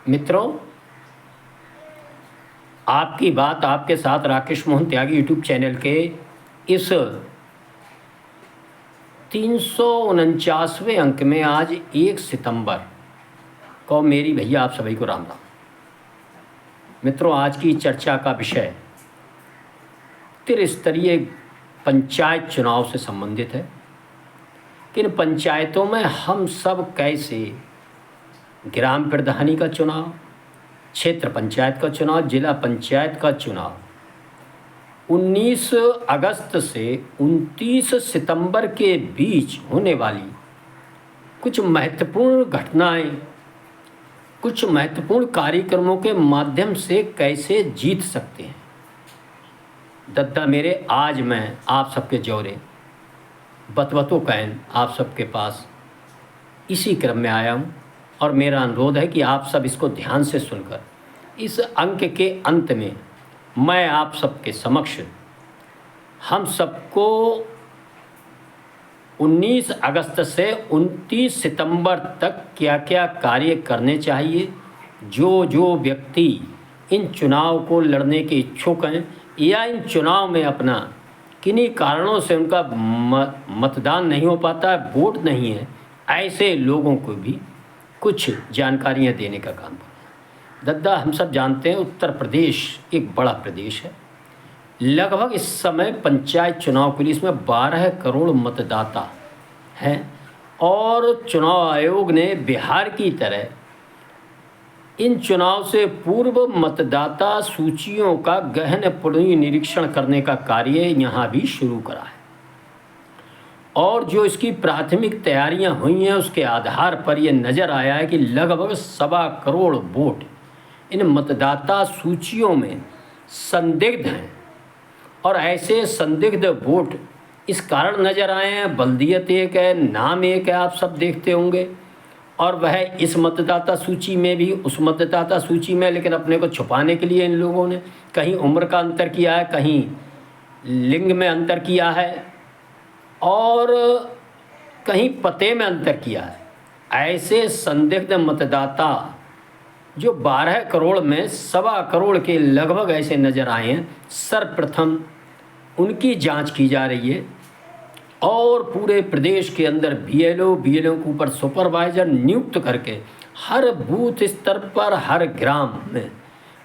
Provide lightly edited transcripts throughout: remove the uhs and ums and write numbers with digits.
मित्रों, आपकी बात आपके साथ राकेश मोहन त्यागी यूट्यूब चैनल के इस 349वें अंक में आज 1 सितंबर को मेरी भैया आप सभी को राम राम। मित्रों, आज की चर्चा का विषय त्रिस्तरीय पंचायत चुनाव से संबंधित है कि इन पंचायतों में हम सब कैसे ग्राम प्रधानी का चुनाव, क्षेत्र पंचायत का चुनाव, जिला पंचायत का चुनाव 19 अगस्त से 29 सितंबर के बीच होने वाली कुछ महत्वपूर्ण घटनाएं, कुछ महत्वपूर्ण कार्यक्रमों के माध्यम से कैसे जीत सकते हैं। दद्दा मेरे, आज मैं आप सबके जोरे बतवतो कैन आप सबके पास इसी क्रम में आया हूँ और मेरा अनुरोध है कि आप सब इसको ध्यान से सुनकर इस अंक के अंत में मैं आप सबके समक्ष हम सबको 19 अगस्त से 29 सितंबर तक क्या क्या कार्य करने चाहिए, जो व्यक्ति इन चुनाव को लड़ने के इच्छुक हैं या इन चुनाव में अपना किन्हीं कारणों से उनका मतदान नहीं हो पाता, वोट नहीं है, ऐसे लोगों को भी कुछ जानकारियां देने का काम कर रहे हैं। दद्दा, हम सब जानते हैं उत्तर प्रदेश एक बड़ा प्रदेश है। लगभग इस समय पंचायत चुनाव के लिए इसमें 12 करोड़ मतदाता हैं और चुनाव आयोग ने बिहार की तरह इन चुनाव से पूर्व मतदाता सूचियों का गहन पुनर्निरीक्षण करने का कार्य यहाँ भी शुरू करा है और जो इसकी प्राथमिक तैयारियां हुई हैं उसके आधार पर यह नज़र आया है कि लगभग 1.25 करोड़ वोट इन मतदाता सूचियों में संदिग्ध हैं और ऐसे संदिग्ध वोट इस कारण नज़र आए हैं, बल्दियत एक है, नाम एक है, आप सब देखते होंगे, और वह इस मतदाता सूची में भी उस मतदाता सूची में, लेकिन अपने को छुपाने के लिए इन लोगों ने कहीं उम्र का अंतर किया है, कहीं लिंग में अंतर किया है और कहीं पते में अंतर किया है। ऐसे संदिग्ध मतदाता जो 12 करोड़ में 1.25 करोड़ के लगभग ऐसे नज़र आए हैं, सर्वप्रथम उनकी जांच की जा रही है और पूरे प्रदेश के अंदर बीएलओ के ऊपर सुपरवाइज़र नियुक्त करके हर बूथ स्तर पर, हर ग्राम में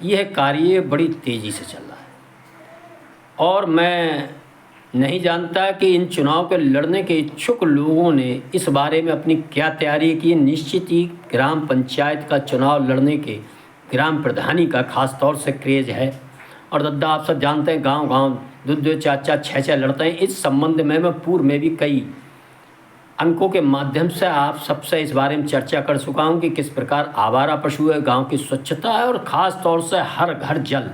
यह कार्य बड़ी तेज़ी से चल रहा है और मैं नहीं जानता कि इन चुनाव के लड़ने के इच्छुक लोगों ने इस बारे में अपनी क्या तैयारी की। निश्चित ही ग्राम पंचायत का चुनाव लड़ने के ग्राम प्रधानी का खास तौर से क्रेज़ है और दद्दा आप सब जानते हैं गांव-गांव 2-2, 4-4, 6-6 लड़ते हैं। इस संबंध में मैं पूर्व में भी कई अंकों के माध्यम से आप सबसे इस बारे में चर्चा कर चुका हूँ कि किस प्रकार आवारा पशु है, गाँव की स्वच्छता है और ख़ास तौर से हर घर जल।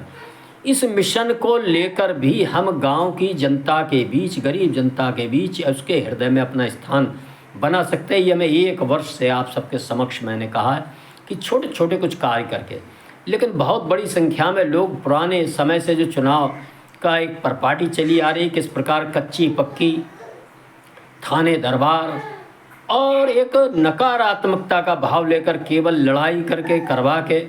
इस मिशन को लेकर भी हम गांव की जनता के बीच, गरीब जनता के बीच उसके हृदय में अपना स्थान बना सकते हैं। ये मैं 1 वर्ष से आप सबके समक्ष मैंने कहा है कि छोटे छोटे कुछ कार्य करके, लेकिन बहुत बड़ी संख्या में लोग पुराने समय से जो चुनाव का एक परपाटी चली आ रही, किस प्रकार कच्ची पक्की थाने दरबार और एक नकारात्मकता का भाव लेकर केवल लड़ाई करके करवा के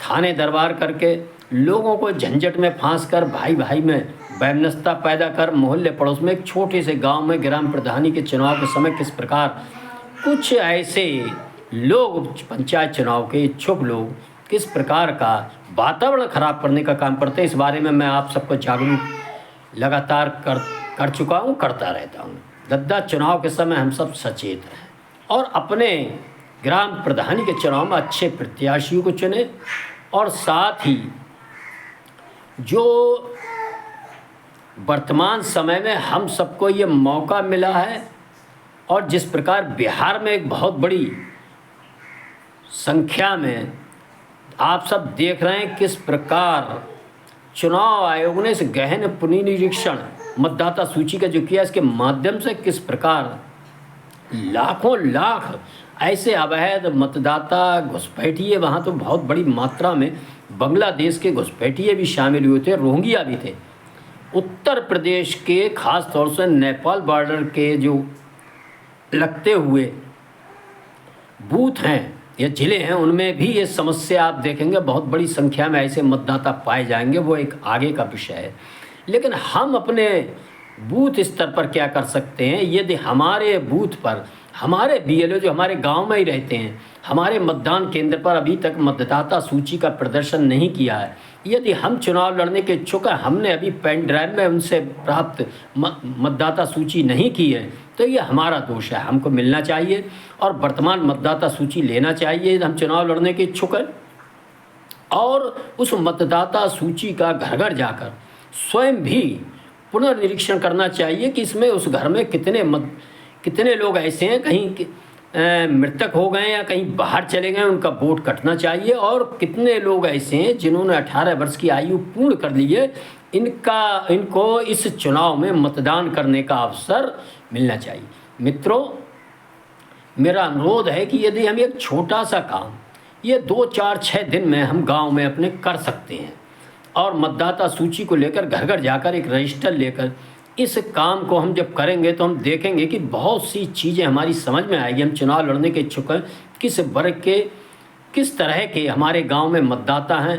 थाने दरबार करके लोगों को झंझट में फांस कर भाई भाई में वैमनस्यता पैदा कर मोहल्ले पड़ोस में एक छोटे से गांव में ग्राम प्रधानी के चुनाव के समय किस प्रकार कुछ ऐसे लोग, पंचायत चुनाव के इच्छुक लोग, किस प्रकार का वातावरण खराब करने का काम करते हैं, इस बारे में मैं आप सबको जागरूक लगातार कर चुका हूँ, करता रहता हूँ। दद्दा, चुनाव के समय हम सब सचेत रहें और अपने ग्राम प्रधानी के चुनाव में अच्छे प्रत्याशियों को चुने और साथ ही जो वर्तमान समय में हम सबको ये मौका मिला है और जिस प्रकार बिहार में एक बहुत बड़ी संख्या में आप सब देख रहे हैं किस प्रकार चुनाव आयोग ने इस गहन पुनर्निरीक्षण मतदाता सूची का जो किया, इसके माध्यम से किस प्रकार लाखों लाख ऐसे अवैध मतदाता घुसपैठिए, वहाँ तो बहुत बड़ी मात्रा में बांग्लादेश के घुसपैठिए भी शामिल हुए थे, रोहिंग्या भी थे। उत्तर प्रदेश के खास तौर से नेपाल बॉर्डर के जो लगते हुए बूथ हैं या जिले हैं उनमें भी ये समस्या आप देखेंगे, बहुत बड़ी संख्या में ऐसे मतदाता पाए जाएंगे, वो एक आगे का विषय है। लेकिन हम अपने बूथ स्तर पर क्या कर सकते हैं? यदि हमारे बूथ पर हमारे बीएलओ जो हमारे गांव में ही रहते हैं, हमारे मतदान केंद्र पर अभी तक मतदाता सूची का प्रदर्शन नहीं किया है, यदि हम चुनाव लड़ने के इच्छुक हैं, हमने अभी पेन ड्राइव में उनसे प्राप्त मतदाता सूची नहीं की है, तो ये हमारा दोष है, हमको मिलना चाहिए और वर्तमान मतदाता सूची लेना चाहिए। हम चुनाव लड़ने के इच्छुक हैं और उस मतदाता सूची का घर घर जाकर स्वयं भी पुनर्निरीक्षण करना चाहिए कि इसमें उस घर में कितने लोग ऐसे हैं कहीं मृतक हो गए या कहीं बाहर चले गए, उनका वोट कटना चाहिए, और कितने लोग ऐसे हैं जिन्होंने 18 वर्ष की आयु पूर्ण कर ली है, इनको इस चुनाव में मतदान करने का अवसर मिलना चाहिए। मित्रों, मेरा अनुरोध है कि यदि हम एक छोटा सा काम ये 2, 4, 6 दिन में हम गांव में अपने कर सकते हैं और मतदाता सूची को लेकर घर घर जाकर एक रजिस्टर लेकर इस काम को हम जब करेंगे तो हम देखेंगे कि बहुत सी चीज़ें हमारी समझ में आएगी। हम चुनाव लड़ने के इच्छुक हैं, किस वर्ग के, किस तरह के हमारे गांव में मतदाता हैं,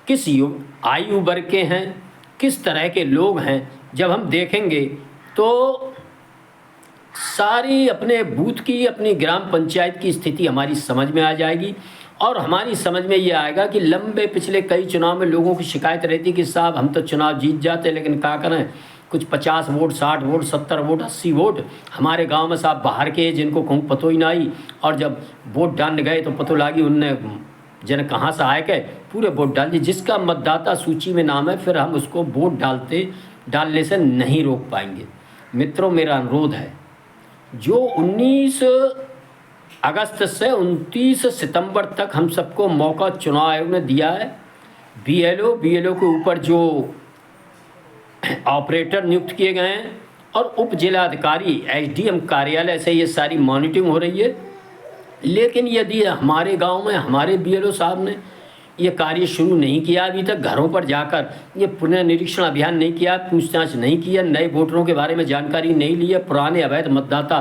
किस आयु वर्ग के हैं, किस तरह के लोग हैं। जब हम देखेंगे तो सारी अपने बूथ की, अपनी ग्राम पंचायत की स्थिति हमारी समझ में आ जाएगी और हमारी समझ में ये आएगा कि लंबे पिछले कई चुनाव में लोगों की शिकायत रहती कि साहब हम तो चुनाव जीत जाते, लेकिन क्या करें, कुछ 50 वोट, 60 वोट, 70 वोट, 80 वोट हमारे गांव में साहब बाहर के जिनको कहूँ पतो ही ना आई, और जब वोट डालने गए तो पतो लागी उनने जन कहाँ से आए के पूरे वोट डाल दिए। जिसका मतदाता सूची में नाम है फिर हम उसको वोट डालने से नहीं रोक पाएंगे। मित्रों, मेरा अनुरोध है, जो 19 अगस्त से 29 सितंबर तक हम सबको मौका चुनाव आयोग ने दिया है, बीएलओ के ऊपर जो ऑपरेटर नियुक्त किए गए हैं और उप जिलाधिकारी एसडीएम कार्यालय से ये सारी मॉनिटरिंग हो रही है। लेकिन यदि हमारे गांव में हमारे बीएलओ साहब ने ये कार्य शुरू नहीं किया, अभी तक घरों पर जाकर ये पुनर्निरीक्षण अभियान नहीं किया, पूछताछ नहीं किया, नए वोटरों के बारे में जानकारी नहीं ली है, पुराने अवैध मतदाता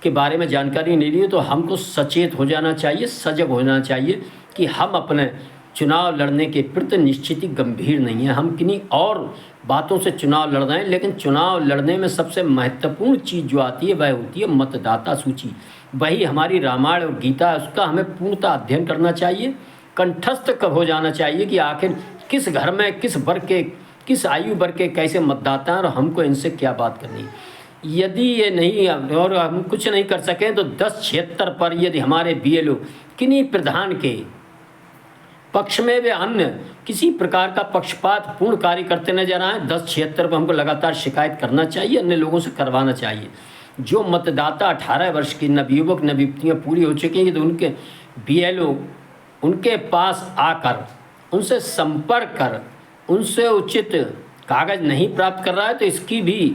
के बारे में जानकारी नहीं ली है, तो हमको सचेत हो जाना चाहिए, सजग हो जाना चाहिए कि हम अपने चुनाव लड़ने के प्रति निश्चित ही गंभीर नहीं है। हम किन्हीं और बातों से चुनाव लड़ रहे हैं, लेकिन चुनाव लड़ने में सबसे महत्वपूर्ण चीज़ जो आती है वह होती है मतदाता सूची। वही हमारी रामायण और गीता है, उसका हमें पूर्णतः अध्ययन करना चाहिए, कंठस्थ कब हो जाना चाहिए कि आखिर किस घर में किस वर्ग के, किस आयु वर्ग के कैसे मतदाता हैं और हमको इनसे क्या बात करनी है। यदि ये नहीं और हम कुछ नहीं कर सकें तो 1076 पर यदि हमारे बीएलओ किन्हीं प्रधान के पक्ष में वे अन्य किसी प्रकार का पक्षपात पूर्ण कार्य करते नजर आए, 1076 पर हमको लगातार शिकायत करना चाहिए, अन्य लोगों से करवाना चाहिए। जो मतदाता 18 वर्ष की नवयुवक नवयुवतियाँ पूरी हो चुकी हैं तो उनके बीएलओ उनके पास आकर उनसे संपर्क कर उनसे उचित कागज़ नहीं प्राप्त कर रहा है तो इसकी भी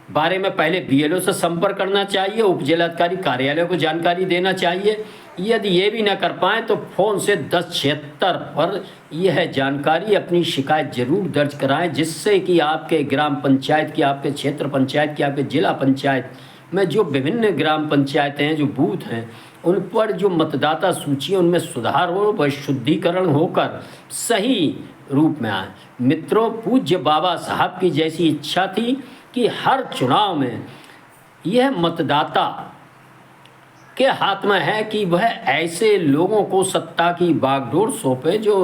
बारे में पहले बीएलओ से संपर्क करना चाहिए, उप जिलाधिकारी कार्यालय को जानकारी देना चाहिए। यदि ये भी ना कर पाएँ तो फ़ोन से 1076 पर यह जानकारी, अपनी शिकायत जरूर दर्ज कराएं, जिससे कि आपके ग्राम पंचायत की, आपके क्षेत्र पंचायत की, आपके जिला पंचायत में जो विभिन्न ग्राम पंचायतें हैं, जो बूथ हैं, उन पर जो मतदाता सूची है उनमें सुधार हो, वह शुद्धिकरण होकर सही रूप में आए। मित्रों, पूज्य बाबा साहब की जैसी इच्छा थी कि हर चुनाव में यह मतदाता के हाथ में है कि वह ऐसे लोगों को सत्ता की बागडोर सौंपे जो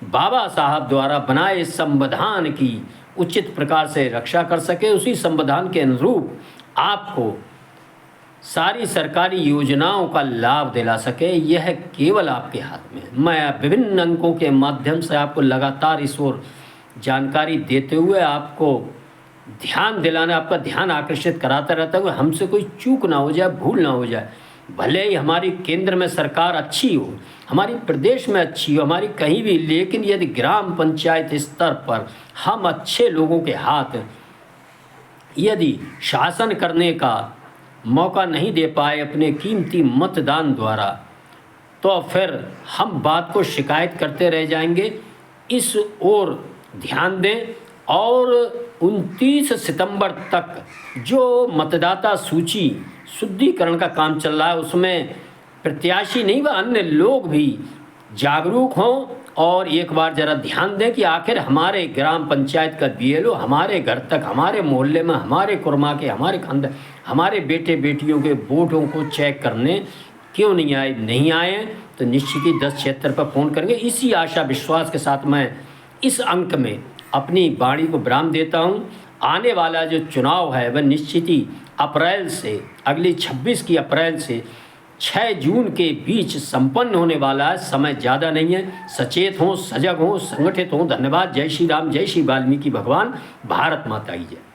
बाबा साहब द्वारा बनाए संविधान की उचित प्रकार से रक्षा कर सके। उसी संविधान के अनुरूप आपको सारी सरकारी योजनाओं का लाभ दिला सके, यह केवल आपके हाथ में है। मैं विभिन्न अंकों के माध्यम से आपको लगातार इस ओर जानकारी देते हुए आपको ध्यान दिलाना, आपका ध्यान आकर्षित कराता रहता है, हमसे कोई चूक ना हो जाए, भूल ना हो जाए। भले ही हमारी केंद्र में सरकार अच्छी हो, हमारी प्रदेश में अच्छी हो, हमारी कहीं भी, लेकिन यदि ग्राम पंचायत स्तर पर हम अच्छे लोगों के हाथ यदि शासन करने का मौका नहीं दे पाए अपने कीमती मतदान द्वारा, तो फिर हम बात को शिकायत करते रह जाएंगे। इस ओर ध्यान दें और 29 सितंबर तक जो मतदाता सूची शुद्धिकरण का काम चल रहा है उसमें प्रत्याशी नहीं व अन्य लोग भी जागरूक हों और एक बार ज़रा ध्यान दें कि आखिर हमारे ग्राम पंचायत का बीएलओ हमारे घर तक, हमारे मोहल्ले में, हमारे कुरमा के, हमारे खानदान, हमारे बेटे बेटियों के वोटों को चेक करने क्यों नहीं आए तो निश्चित ही 1076 पर फ़ोन करेंगे। इसी आशा विश्वास के साथ मैं इस अंक में अपनी वाणी को विराम देता हूँ। आने वाला जो चुनाव है वह निश्चित ही अप्रैल से, अगली 26 की अप्रैल से 6 जून के बीच संपन्न होने वाला है। समय ज़्यादा नहीं है। सचेत हों, सजग हों, संगठित हों। धन्यवाद। जय श्री राम, जय श्री वाल्मीकि भगवान। भारत माता की जय।